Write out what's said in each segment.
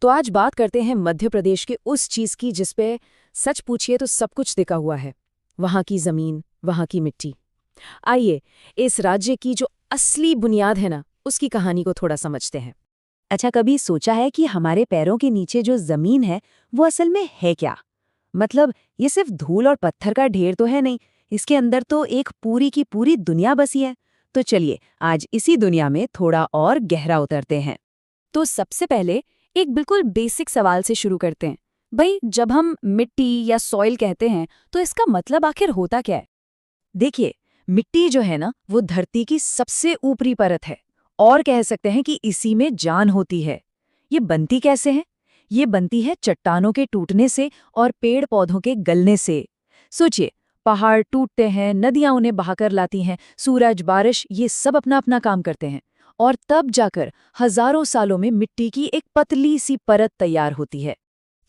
तो आज बात करते हैं मध्य प्रदेश के उस चीज की जिस पे सच पूछिए तो सब कुछ टिका हुआ है। वहां की जमीन, वहां की मिट्टी। आइए इस राज्य की जो असली बुनियाद है ना, उसकी कहानी को थोड़ा समझते हैं। अच्छा, कभी सोचा है कि हमारे पैरों के नीचे जो जमीन है वो असल में है क्या? मतलब ये सिर्फ धूल और पत्थर का ढेर तो है नहीं, इसके अंदर तो एक पूरी की पूरी दुनिया बसी है। तो चलिए आज इसी दुनिया में थोड़ा और गहरा उतरते हैं। तो सबसे पहले एक बिल्कुल बेसिक सवाल से शुरू करते हैं। भाई, जब हम मिट्टी या सॉइल कहते हैं तो इसका मतलब आखिर होता क्या है? देखिए, मिट्टी जो है ना वो धरती की सबसे ऊपरी परत है, और कह सकते हैं कि इसी में जान होती है। ये बनती कैसे है? ये बनती है चट्टानों के टूटने से और पेड़ पौधों के गलने से। सोचिए, पहाड़ टूटते हैं, नदियां उन्हें बहाकर लाती हैं, सूरज, बारिश, ये सब अपना अपना काम करते हैं, और तब जाकर हजारों सालों में मिट्टी की एक पतली सी परत तैयार होती है।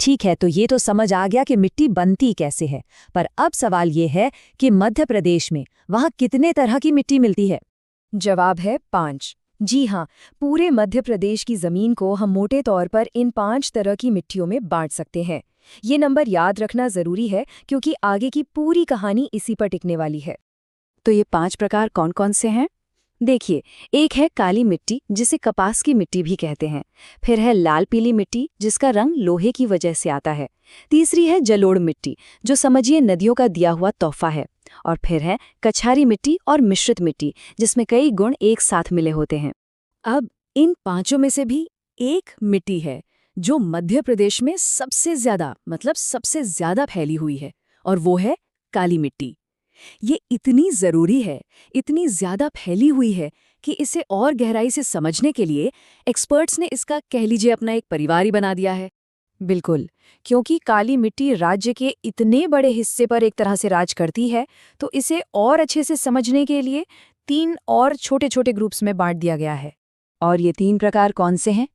ठीक है, तो ये तो समझ आ गया कि मिट्टी बनती कैसे है। पर अब सवाल ये है कि मध्य प्रदेश में वहाँ कितने तरह की मिट्टी मिलती है? जवाब है 5। जी हाँ, पूरे मध्य प्रदेश की जमीन को हम मोटे तौर पर इन 5 तरह की मिट्टियों में बांट सकते हैं। ये नंबर याद रखना जरूरी है क्योंकि आगे की पूरी कहानी इसी पर टिकने वाली है। तो ये 5 प्रकार कौन कौन से हैं? देखिए, एक है काली मिट्टी, जिसे कपास की मिट्टी भी कहते हैं। फिर है लाल पीली मिट्टी, जिसका रंग लोहे की वजह से आता है। तीसरी है जलोढ़ मिट्टी, जो समझिए नदियों का दिया हुआ तोहफा है। और फिर है कछारी मिट्टी और मिश्रित मिट्टी, जिसमें कई गुण एक साथ मिले होते हैं। अब इन 5 में से भी एक मिट्टी है जो मध्य प्रदेश में सबसे ज्यादा फैली हुई है, और वो है काली मिट्टी। ये इतनी जरूरी है, इतनी ज्यादा फैली हुई है कि इसे और गहराई से समझने के लिए एक्सपर्ट्स ने इसका कह लीजिए अपना एक परिवार ही बना दिया है। बिल्कुल, क्योंकि काली मिट्टी राज्य के इतने बड़े हिस्से पर एक तरह से राज करती है, तो इसे और अच्छे से समझने के लिए 3 और छोटे छोटे ग्रुप्स में बांट दिया गया है। और ये 3 प्रकार कौन से हैं?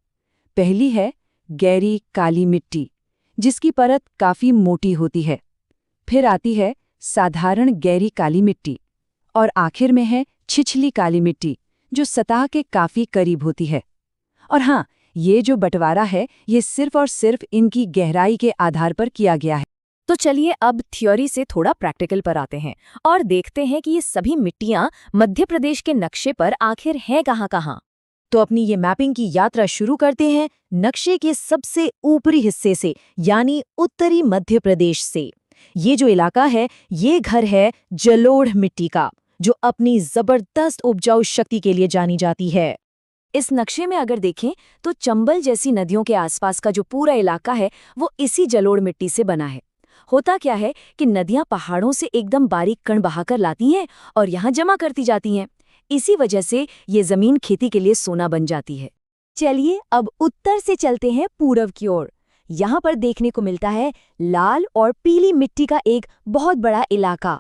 पहली है गहरी काली मिट्टी, जिसकी परत काफी मोटी होती है। फिर आती है साधारण गहरी काली मिट्टी, और आखिर में है छिछली काली मिट्टी, जो सतह के काफी करीब होती है। और हाँ, ये जो बंटवारा है ये सिर्फ और सिर्फ इनकी गहराई के आधार पर किया गया है। तो चलिए अब थ्योरी से थोड़ा प्रैक्टिकल पर आते हैं और देखते हैं कि ये सभी मिट्टियां मध्य प्रदेश के नक्शे पर आखिर हैं कहाँ-कहाँ। तो अपनी ये मैपिंग की यात्रा शुरू करते हैं नक्शे के सबसे ऊपरी हिस्से से, यानी उत्तरी मध्य प्रदेश से। ये जो इलाका है, ये घर है जलोढ़ मिट्टी का, जो अपनी जबरदस्त उपजाऊ शक्ति के लिए जानी जाती है। इस नक्शे में अगर देखें तो चंबल जैसी नदियों के आसपास का जो पूरा इलाका है वो इसी जलोढ़ मिट्टी से बना है। होता क्या है कि नदियां पहाड़ों से एकदम बारीक कण बहाकर लाती हैं और यहाँ जमा करती जाती हैं। इसी वजह से ये जमीन खेती के लिए सोना बन जाती है। चलिए अब उत्तर से चलते हैं पूरब की ओर। यहाँ पर देखने को मिलता है लाल और पीली मिट्टी का एक बहुत बड़ा इलाका।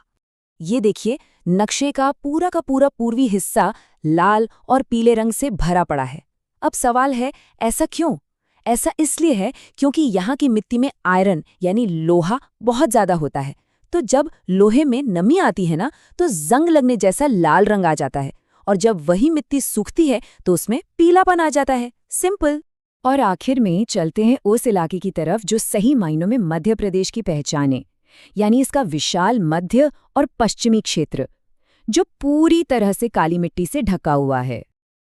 ये देखिए, नक्शे का पूरा पूर्वी हिस्सा लाल और पीले रंग से भरा पड़ा है। अब सवाल है, ऐसा क्यों? ऐसा इसलिए है क्योंकि यहाँ की मिट्टी में आयरन यानी लोहा बहुत ज्यादा होता है। तो जब लोहे में नमी आती है ना, तो जंग लगने जैसा लाल रंग आ जाता है, और जब वही मिट्टी सूखती है तो उसमें पीलापन आ जाता है। सिंपल। और आखिर में चलते हैं उस इलाके की तरफ जो सही मायनों में मध्य प्रदेश की पहचान है, यानी इसका विशाल मध्य और पश्चिमी क्षेत्र, जो पूरी तरह से काली मिट्टी से ढका हुआ है।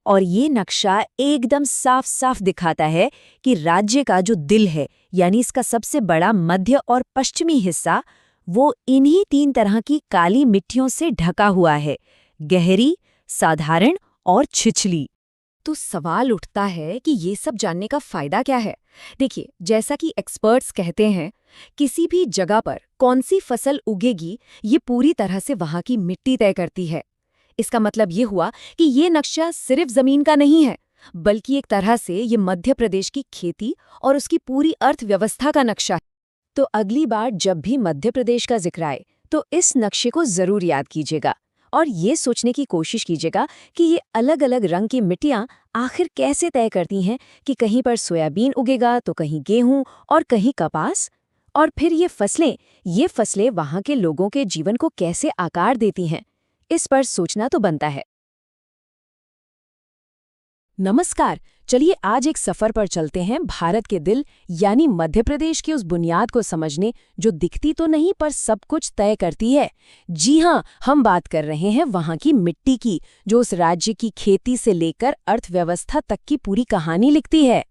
और ये नक्शा एकदम साफ साफ दिखाता है कि राज्य का जो दिल है, यानी इसका सबसे बड़ा मध्य और पश्चिमी हिस्सा, वो इन्हीं 3 तरह की काली मिट्टियों से ढका हुआ है, गहरी, साधारण और छिछली। तो सवाल उठता है कि ये सब जानने का फायदा क्या है? देखिए, जैसा कि एक्सपर्ट्स कहते हैं, किसी भी जगह पर कौन सी फसल उगेगी ये पूरी तरह से वहां की मिट्टी तय करती है। इसका मतलब ये हुआ कि ये नक्शा सिर्फ जमीन का नहीं है, बल्कि एक तरह से ये मध्य प्रदेश की खेती और उसकी पूरी अर्थव्यवस्था का नक्शा है। तो अगली बार जब भी मध्य प्रदेश का जिक्र आए तो इस नक्शे को जरूर याद कीजिएगा और ये सोचने की कोशिश कीजिएगा कि ये अलग अलग रंग की मिट्टियाँ आखिर कैसे तय करती हैं कि कहीं पर सोयाबीन उगेगा तो कहीं गेहूं और कहीं कपास। और फिर ये फसलें वहाँ के लोगों के जीवन को कैसे आकार देती हैं, इस पर सोचना तो बनता है। नमस्कार। चलिए आज एक सफर पर चलते हैं भारत के दिल यानी मध्य प्रदेश की उस बुनियाद को समझने जो दिखती तो नहीं पर सब कुछ तय करती है। जी हाँ, हम बात कर रहे हैं वहाँ की मिट्टी की, जो उस राज्य की खेती से लेकर अर्थव्यवस्था तक की पूरी कहानी लिखती है।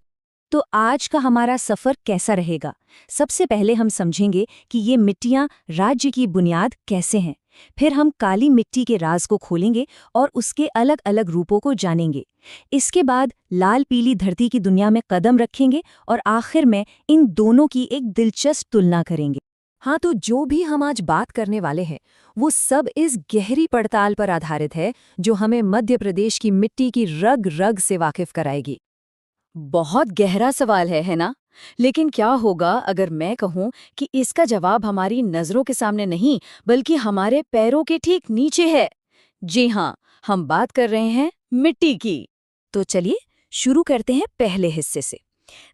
तो आज का हमारा सफर कैसा रहेगा? सबसे पहले हम समझेंगे कि ये मिट्टियाँ राज्य की बुनियाद कैसे हैं। फिर हम काली मिट्टी के राज को खोलेंगे और उसके अलग अलग रूपों को जानेंगे। इसके बाद लाल पीली धरती की दुनिया में कदम रखेंगे और आखिर में इन दोनों की एक दिलचस्प तुलना करेंगे। हाँ, तो जो भी हम आज बात करने वाले हैं वो सब इस गहरी पड़ताल पर आधारित है जो हमें मध्य प्रदेश की मिट्टी की रग रग से वाकिफ कराएगी। बहुत गहरा सवाल है ना? लेकिन क्या होगा अगर मैं कहूं कि इसका जवाब हमारी नजरों के सामने नहीं बल्कि हमारे पैरों के ठीक नीचे है? जी हाँ, हम बात कर रहे हैं मिट्टी की। तो चलिए शुरू करते हैं पहले हिस्से से।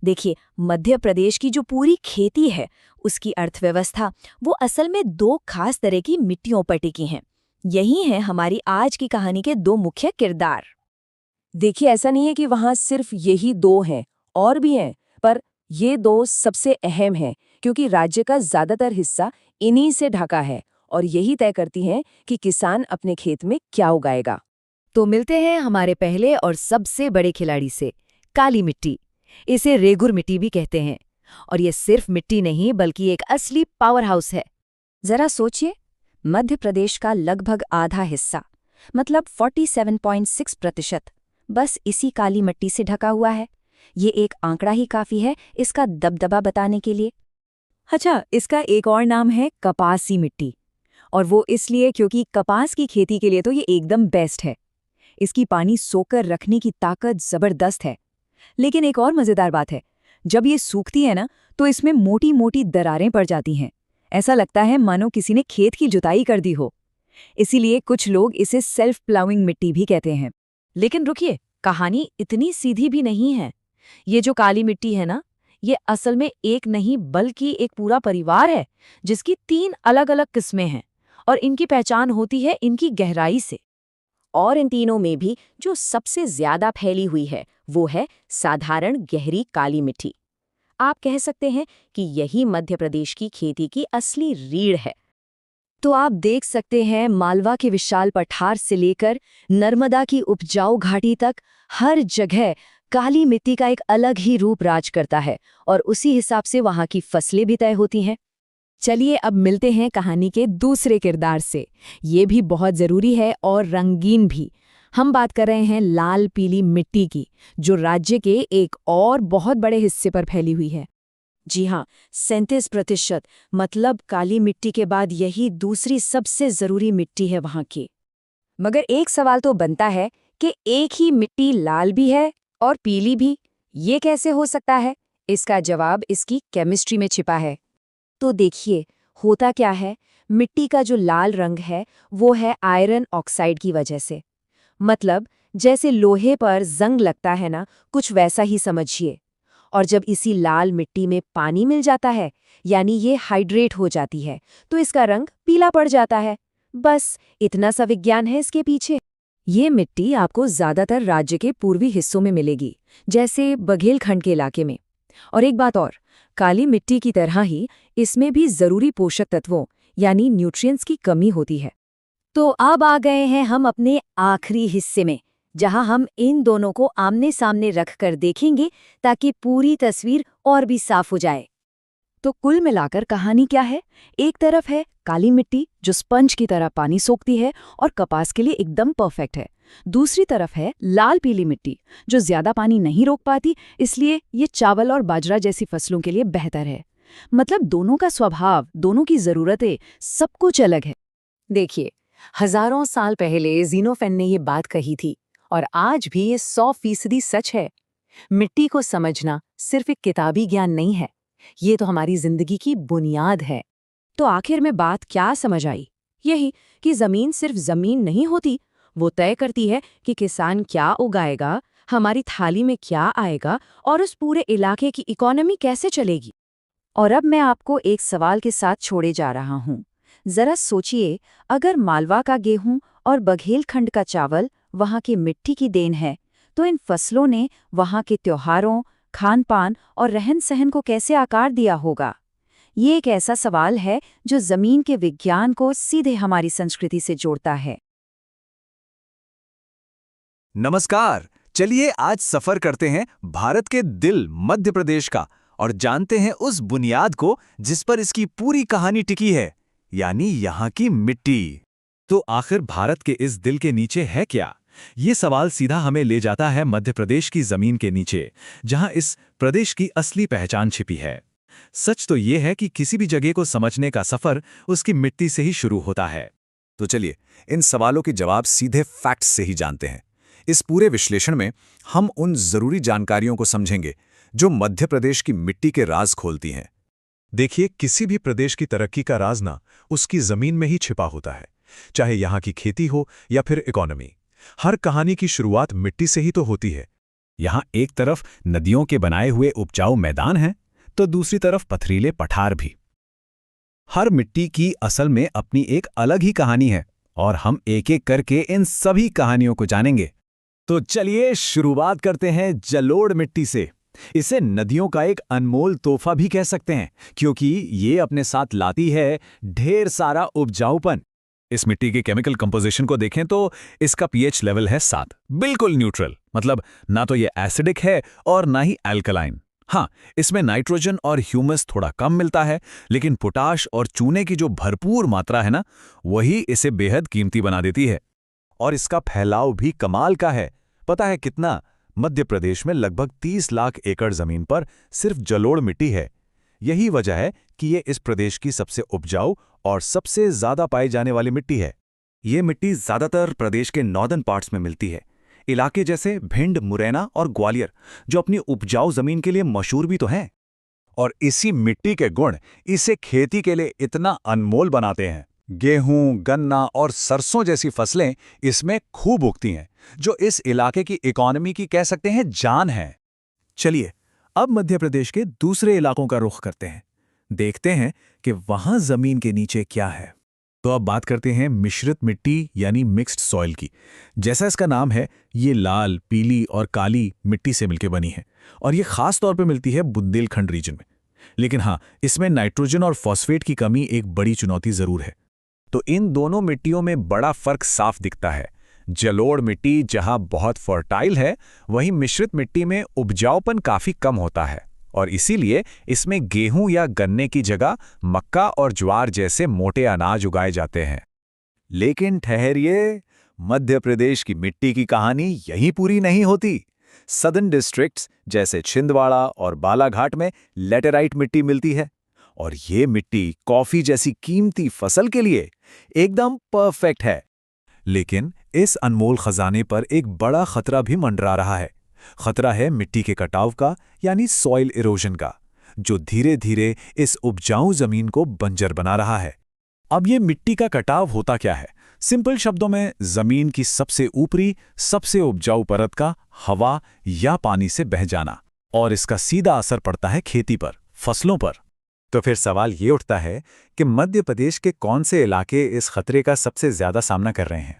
देखिए, मध्य प्रदेश की जो पूरी खेती है उसकी अर्थव्यवस्था वो असल में दो खास तरह की मिट्टियों पर टिकी हैं। यही हैं हमारी आज की कहानी के दो मुख्य किरदार। देखिए, ऐसा नहीं है कि वहाँ सिर्फ यही दो हैं, और भी हैं, पर ये दो सबसे अहम हैं क्योंकि राज्य का ज्यादातर हिस्सा इन्हीं से ढका है और यही तय करती हैं कि किसान अपने खेत में क्या उगाएगा। तो मिलते हैं हमारे पहले और सबसे बड़े खिलाड़ी से, काली मिट्टी। इसे रेगुर मिट्टी भी कहते हैं और ये सिर्फ मिट्टी नहीं बल्कि एक असली पावर हाउस है। जरा सोचिए, मध्य प्रदेश का लगभग आधा हिस्सा मतलब 47.6% बस इसी काली मिट्टी से ढका हुआ है। ये एक आंकड़ा ही काफी है इसका दबदबा बताने के लिए। अच्छा, इसका एक और नाम है कपासी मिट्टी, और वो इसलिए क्योंकि कपास की खेती के लिए तो ये एकदम बेस्ट है। इसकी पानी सोकर रखने की ताकत जबरदस्त है। लेकिन एक और मजेदार बात है, जब ये सूखती है ना तो इसमें मोटी मोटी दरारें पड़ जाती हैं। ऐसा लगता है मानो किसी ने खेत की जुताई कर दी हो। इसीलिए कुछ लोग इसे सेल्फ प्लाउइंग मिट्टी भी कहते हैं। लेकिन रुकिए, कहानी इतनी सीधी भी नहीं है। ये जो काली मिट्टी है ना, ये असल में एक नहीं बल्कि एक पूरा परिवार है जिसकी 3 अलग-अलग किस्में हैं और इनकी पहचान होती है इनकी गहराई से। और इन तीनों में भी जो सबसे ज्यादा फैली हुई है वो है साधारण गहरी काली मिट्टी। आप कह सकते हैं कि यही मध्य प्रदेश की खेती की असली रीढ़ है। तो आप देख सकते हैं मालवा के विशाल पठार से लेकर नर्मदा की उपजाऊ घाटी तक हर जगह काली मिट्टी का एक अलग ही रूप राज करता है और उसी हिसाब से वहाँ की फसलें भी तय होती हैं। चलिए अब मिलते हैं कहानी के दूसरे किरदार से। ये भी बहुत जरूरी है और रंगीन भी। हम बात कर रहे हैं लाल पीली मिट्टी की, जो राज्य के एक और बहुत बड़े हिस्से पर फैली हुई है। जी हाँ, 37% मतलब काली मिट्टी के बाद यही दूसरी सबसे जरूरी मिट्टी है वहाँ की। मगर एक सवाल तो बनता है कि एक ही मिट्टी लाल भी है और पीली भी, ये कैसे हो सकता है? इसका जवाब इसकी केमिस्ट्री में छिपा है। तो देखिए, होता क्या है, मिट्टी का जो लाल रंग है वो है आयरन ऑक्साइड की वजह से। मतलब जैसे लोहे पर जंग लगता है ना, कुछ वैसा ही समझिए। और जब इसी लाल मिट्टी में पानी मिल जाता है यानी ये हाइड्रेट हो जाती है तो इसका रंग पीला पड़ जाता है। बस इतना सा विज्ञान है इसके पीछे। ये मिट्टी आपको ज्यादातर राज्य के पूर्वी हिस्सों में मिलेगी, जैसे बघेलखंड के इलाके में। और एक बात और, काली मिट्टी की तरह ही इसमें भी जरूरी पोषक तत्वों यानी न्यूट्रिएंट्स की कमी होती है। तो अब आ गए हैं हम अपने आखिरी हिस्से में, जहां हम इन दोनों को आमने सामने रखकर देखेंगे ताकि पूरी तस्वीर और भी साफ हो जाए। तो कुल मिलाकर कहानी क्या है? एक तरफ है काली मिट्टी जो स्पंज की तरह पानी सोखती है और कपास के लिए एकदम परफेक्ट है। दूसरी तरफ है लाल पीली मिट्टी जो ज्यादा पानी नहीं रोक पाती, इसलिए ये चावल और बाजरा जैसी फसलों के लिए बेहतर है। मतलब दोनों का स्वभाव, दोनों की जरूरतें, सब कुछ अलग है। देखिए, हजारों साल पहले ज़ीनोफेन ने ये बात कही थी और आज भी ये 100% सच है। मिट्टी को समझना सिर्फ एक किताबी ज्ञान नहीं है, ये तो हमारी जिंदगी की बुनियाद है। तो आखिर में बात क्या समझ आई? यही कि जमीन सिर्फ जमीन नहीं होती, वो तय करती है कि किसान क्या उगाएगा, हमारी थाली में क्या आएगा और उस पूरे इलाके की इकोनॉमी कैसे चलेगी। और अब मैं आपको एक सवाल के साथ छोड़े जा रहा हूँ। जरा सोचिए, अगर मालवा का गेहूं और बघेलखंड का चावल वहाँ की मिट्टी की देन है, तो इन फसलों ने वहाँ के त्योहारों, खान-पान और रहन-सहन को कैसे आकार दिया होगा? ये एक ऐसा सवाल है जो जमीन के विज्ञान को सीधे हमारी संस्कृति से जोड़ता है। नमस्कार। चलिए आज सफर करते हैं भारत के दिल मध्य प्रदेश का और जानते हैं उस बुनियाद को जिस पर इसकी पूरी कहानी टिकी है, यानी यहाँ की मिट्टी। तो आखिर भारत के इस दिल के नीचे है क्या? ये सवाल सीधा हमें ले जाता है मध्य प्रदेश की जमीन के नीचे, जहाँ इस प्रदेश की असली पहचान छिपी है। सच तो ये है कि किसी भी जगह को समझने का सफर उसकी मिट्टी से ही शुरू होता है। तो चलिए इन सवालों के जवाब सीधे फैक्ट्स से ही जानते हैं। इस पूरे विश्लेषण में हम उन जरूरी जानकारियों को समझेंगे जो मध्य प्रदेश की मिट्टी के राज खोलती हैं। देखिए, किसी भी प्रदेश की तरक्की का राज ना उसकी जमीन में ही छिपा होता है, चाहे यहाँ की खेती हो या फिर इकोनॉमी। हर कहानी की शुरुआत मिट्टी से ही तो होती है। यहाँ एक तरफ नदियों के बनाए हुए उपजाऊ मैदान हैं, तो दूसरी तरफ पथरीले पठार भी। हर मिट्टी की असल में अपनी एक अलग ही कहानी है और हम एक एक करके इन सभी कहानियों को जानेंगे। तो चलिए शुरुआत करते हैं जलोढ़ मिट्टी से। इसे नदियों का एक अनमोल तोहफा भी कह सकते हैं, क्योंकि ये अपने साथ लाती है ढेर सारा उपजाऊपन। इस मिट्टी के केमिकल कंपोजिशन को देखें तो इसका पीएच लेवल है 7, बिल्कुल न्यूट्रल। मतलब ना तो ये एसिडिक है और ना ही अल्कलाइन। हाँ, इसमें नाइट्रोजन और ह्यूमस थोड़ा कम मिलता है, लेकिन पोटाश और चूने की जो भरपूर मात्रा है ना, वही इसे बेहद कीमती बना देती है। और इसका फैलाव भी कमाल का है। पता है कितना? मध्य प्रदेश में लगभग 30 लाख एकड़ जमीन पर सिर्फ जलोढ़ मिट्टी है। यही वजह है कि ये इस प्रदेश की सबसे उपजाऊ और सबसे ज्यादा पाई जाने वाली मिट्टी है। ये मिट्टी ज्यादातर प्रदेश के नॉर्दर्न पार्ट्स में मिलती है। इलाके जैसे भिंड, मुरैना और ग्वालियर, जो अपनी उपजाऊ जमीन के लिए मशहूर भी तो हैं। और इसी मिट्टी के गुण इसे खेती के लिए इतना अनमोल बनाते हैं। गेहूं, गन्ना और सरसों जैसी फसलें इसमें खूब उगती हैं, जो इस इलाके की इकोनॉमी की कह सकते हैं जान है। चलिए अब मध्य प्रदेश के दूसरे इलाकों का रुख करते हैं, देखते हैं कि वहां जमीन के नीचे क्या है। तो अब बात करते हैं मिश्रित मिट्टी यानी मिक्स्ड सॉइल की। जैसा इसका नाम है, ये लाल, पीली और काली मिट्टी से मिलकर बनी है और ये खास तौर पे मिलती है बुंदेलखंड रीजन में। लेकिन हाँ, इसमें नाइट्रोजन और फॉस्फेट की कमी एक बड़ी चुनौती जरूर है। तो इन दोनों मिट्टियों में बड़ा फर्क साफ दिखता है। जलोढ़ मिट्टी जहां बहुत फर्टाइल है, वहीं मिश्रित मिट्टी में उपजाऊपन काफी कम होता है और इसीलिए इसमें गेहूं या गन्ने की जगह मक्का और ज्वार जैसे मोटे अनाज उगाए जाते हैं। लेकिन ठहरिए, मध्य प्रदेश की मिट्टी की कहानी यहीं पूरी नहीं होती। सदर्न डिस्ट्रिक्ट्स जैसे छिंदवाड़ा और बालाघाट में लेटेराइट मिट्टी मिलती है और ये मिट्टी कॉफी जैसी कीमती फसल के लिए एकदम परफेक्ट है। लेकिन इस अनमोल खजाने पर एक बड़ा खतरा भी मंडरा रहा है। खतरा है मिट्टी के कटाव का, यानी सॉइल इरोजन का, जो धीरे धीरे इस उपजाऊ जमीन को बंजर बना रहा है। अब ये मिट्टी का कटाव होता क्या है? सिंपल शब्दों में, जमीन की सबसे ऊपरी, सबसे उपजाऊ परत का हवा या पानी से बह जाना, और इसका सीधा असर पड़ता है खेती पर, फसलों पर। तो फिर सवाल ये उठता है कि मध्य प्रदेश के कौन से इलाके इस खतरे का सबसे ज्यादा सामना कर रहे हैं?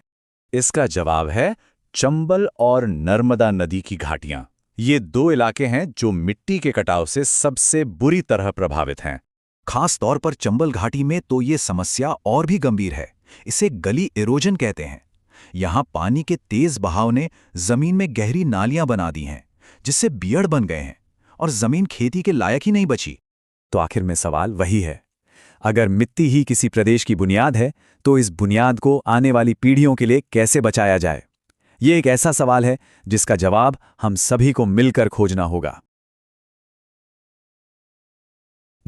इसका जवाब है चंबल और नर्मदा नदी की घाटियां। ये दो इलाके हैं जो मिट्टी के कटाव से सबसे बुरी तरह प्रभावित हैं। खास तौर पर चंबल घाटी में तो ये समस्या और भी गंभीर है। इसे गली इरोजन कहते हैं। यहाँ पानी के तेज बहाव ने जमीन में गहरी नालियां बना दी हैं, जिससे बियड़ बन गए हैं और जमीन खेती के लायक ही नहीं बची। तो आखिर में सवाल वही है, अगर मिट्टी ही किसी प्रदेश की बुनियाद है, तो इस बुनियाद को आने वाली पीढ़ियों के लिए कैसे बचाया जाए? ये एक ऐसा सवाल है जिसका जवाब हम सभी को मिलकर खोजना होगा।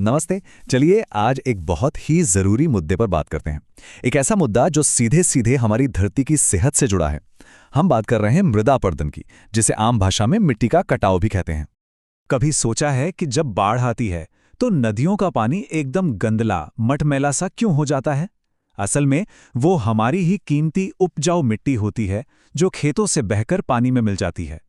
नमस्ते। चलिए आज एक बहुत ही जरूरी मुद्दे पर बात करते हैं। एक ऐसा मुद्दा जो सीधे सीधे हमारी धरती की सेहत से जुड़ा है। हम बात कर रहे हैं मृदा अपरदन की, जिसे आम भाषा में मिट्टी का कटाव भी कहते हैं। कभी सोचा है कि जब बाढ़ आती है तो नदियों का पानी एकदम गंदला, मटमैला सा क्यों हो जाता है? असल में वो हमारी ही कीमती उपजाऊ मिट्टी होती है जो खेतों से बहकर पानी में मिल जाती है।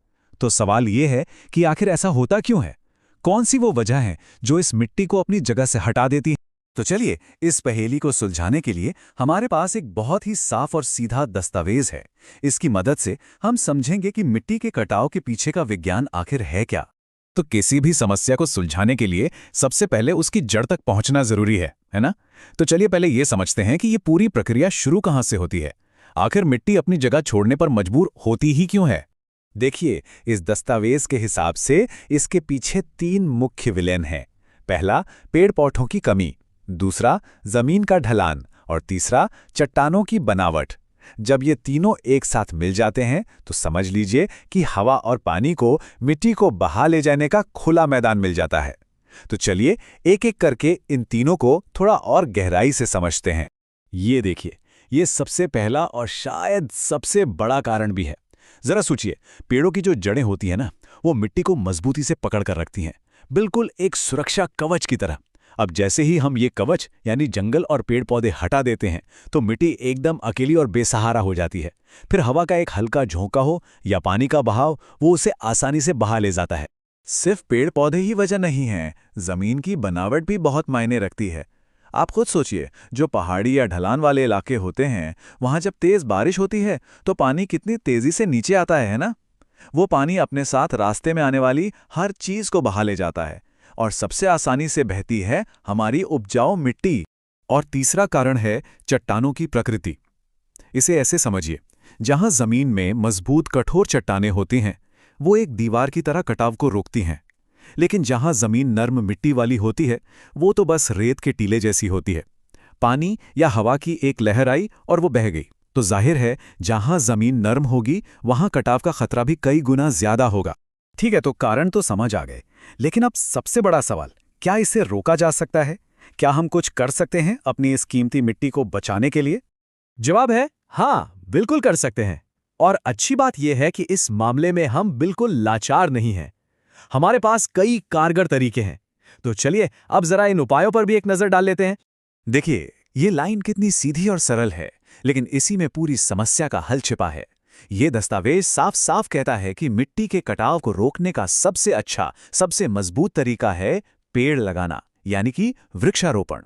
तो सवाल ये है कि आखिर ऐसा होता क्यों है? कौन सी वो वजह है जो इस मिट्टी को अपनी जगह से हटा देती है? तो चलिए, इस पहेली को सुलझाने के लिए हमारे पास एक बहुत ही साफ और सीधा दस्तावेज है। इसकी मदद से हम समझेंगे कि मिट्टी के कटाव के पीछे का विज्ञान आखिर है क्या। तो किसी भी समस्या को सुलझाने के लिए सबसे पहले उसकी जड़ तक पहुंचना जरूरी है ना? तो चलिए पहले ये समझते हैं कि ये पूरी प्रक्रिया शुरू कहाँ से होती है। आखिर मिट्टी अपनी जगह छोड़ने पर मजबूर होती ही क्यों है? देखिए, इस दस्तावेज के हिसाब से इसके पीछे 3 मुख्य विलेन हैं। पहला, पेड़ पौधों की कमी, दूसरा, जमीन का ढलान और तीसरा, चट्टानों की बनावट। जब ये तीनों एक साथ मिल जाते हैं तो समझ लीजिए कि हवा और पानी को मिट्टी को बहा ले जाने का खुला मैदान मिल जाता है। तो चलिए एक एक करके इन तीनों को थोड़ा और गहराई से समझते हैं। ये देखिए, ये सबसे पहला और शायद सबसे बड़ा कारण भी है। जरा सोचिए, पेड़ों की जो जड़ें होती हैं ना, वो मिट्टी को मजबूती से पकड़ कर रखती हैं, बिल्कुल एक सुरक्षा कवच की तरह। अब जैसे ही हम ये कवच यानी जंगल और पेड़ पौधे हटा देते हैं तो मिट्टी एकदम अकेली और बेसहारा हो जाती है। फिर हवा का एक हल्का झोंका हो या पानी का बहाव, वो उसे आसानी से बहा ले जाता है। सिर्फ पेड़ पौधे ही वजह नहीं है, जमीन की बनावट भी बहुत मायने रखती है। आप खुद सोचिए, जो पहाड़ी या ढलान वाले इलाके होते हैं, वहां जब तेज बारिश होती है तो पानी कितनी तेजी से नीचे आता है ना? वो पानी अपने साथ रास्ते में आने वाली हर चीज को बहा ले जाता है और सबसे आसानी से बहती है हमारी उपजाऊ मिट्टी। और तीसरा कारण है चट्टानों की प्रकृति। इसे ऐसे समझिए, जहां जमीन में मजबूत कठोर चट्टानें होती हैं, वो एक दीवार की तरह कटाव को रोकती हैं। लेकिन जहां जमीन नर्म मिट्टी वाली होती है, वो तो बस रेत के टीले जैसी होती है। पानी या हवा की एक लहर आई और वो बह गई। तो जाहिर है, जहां जमीन नर्म होगी वहां कटाव का खतरा भी कई गुना ज्यादा होगा। ठीक है, तो कारण तो समझ आ गए, लेकिन अब सबसे बड़ा सवाल, क्या इसे रोका जा सकता है? क्या हम कुछ कर सकते हैं अपनी इस कीमती मिट्टी को बचाने के लिए? जवाब है हाँ, बिल्कुल कर सकते हैं। और अच्छी बात यह है कि इस मामले में हम बिल्कुल लाचार नहीं हैं। हमारे पास कई कारगर तरीके हैं। तो चलिए अब जरा इन उपायों पर भी एक नजर डाल लेते हैं। देखिए, ये लाइन कितनी सीधी और सरल है, लेकिन इसी में पूरी समस्या का हल छिपा है। ये दस्तावेज साफ साफ कहता है कि मिट्टी के कटाव को रोकने का सबसे अच्छा, सबसे मजबूत तरीका है पेड़ लगाना, यानी कि वृक्षारोपण।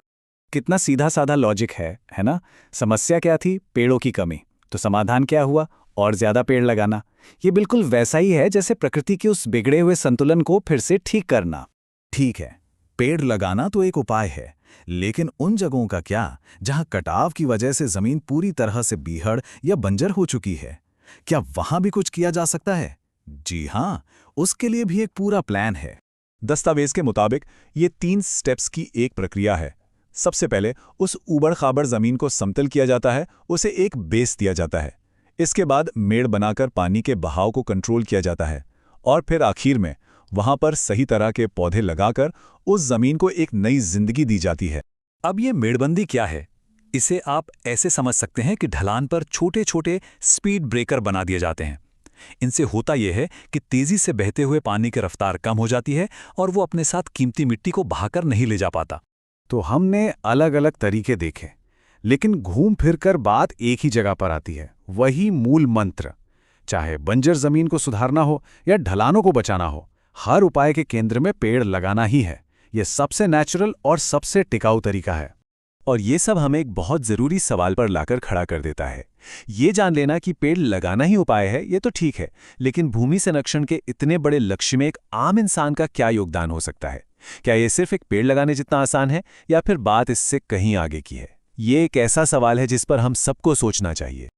कितना सीधा साधा लॉजिक है ना? समस्या क्या थी? पेड़ों की कमी। तो समाधान क्या हुआ? और ज्यादा पेड़ लगाना। ये बिल्कुल वैसा ही है जैसे प्रकृति के उस बिगड़े हुए संतुलन को फिर से ठीक करना। ठीक है, पेड़ लगाना तो एक उपाय है, लेकिन उन जगहों का क्या जहां कटाव की वजह से जमीन पूरी तरह से बीहड़ या बंजर हो चुकी है? क्या वहां भी कुछ किया जा सकता है? जी हां, उसके लिए भी एक पूरा प्लान है। दस्तावेज के मुताबिक ये 3 स्टेप्स की एक प्रक्रिया है। सबसे पहले उस ऊबड़-खाबड़ जमीन को समतल किया जाता है, उसे एक बेस दिया जाता है। इसके बाद मेड़ बनाकर पानी के बहाव को कंट्रोल किया जाता है और फिर आखिर में वहां पर सही तरह के पौधे लगाकर उस जमीन को एक नई जिंदगी दी जाती है। अब ये मेड़बंदी क्या है? इसे आप ऐसे समझ सकते हैं कि ढलान पर छोटे छोटे स्पीड ब्रेकर बना दिए जाते हैं। इनसे होता यह है कि तेजी से बहते हुए पानी की रफ्तार कम हो जाती है और वो अपने साथ कीमती मिट्टी को बहाकर नहीं ले जा पाता। तो हमने अलग अलग तरीके देखे, लेकिन घूम फिरकर बात एक ही जगह पर आती है, वही मूल मंत्र। चाहे बंजर जमीन को सुधारना हो या ढलानों को बचाना हो, हर उपाय के केंद्र में पेड़ लगाना ही है। यह सबसे नेचुरल और सबसे टिकाऊ तरीका है। और ये सब हमें एक बहुत जरूरी सवाल पर लाकर खड़ा कर देता है। ये जान लेना कि पेड़ लगाना ही उपाय है, ये तो ठीक है, लेकिन भूमि संरक्षण के इतने बड़े लक्ष्य में एक आम इंसान का क्या योगदान हो सकता है? क्या ये सिर्फ एक पेड़ लगाने जितना आसान है या फिर बात इससे कहीं आगे की है? ये एक ऐसा सवाल है जिस पर हम सबको सोचना चाहिए।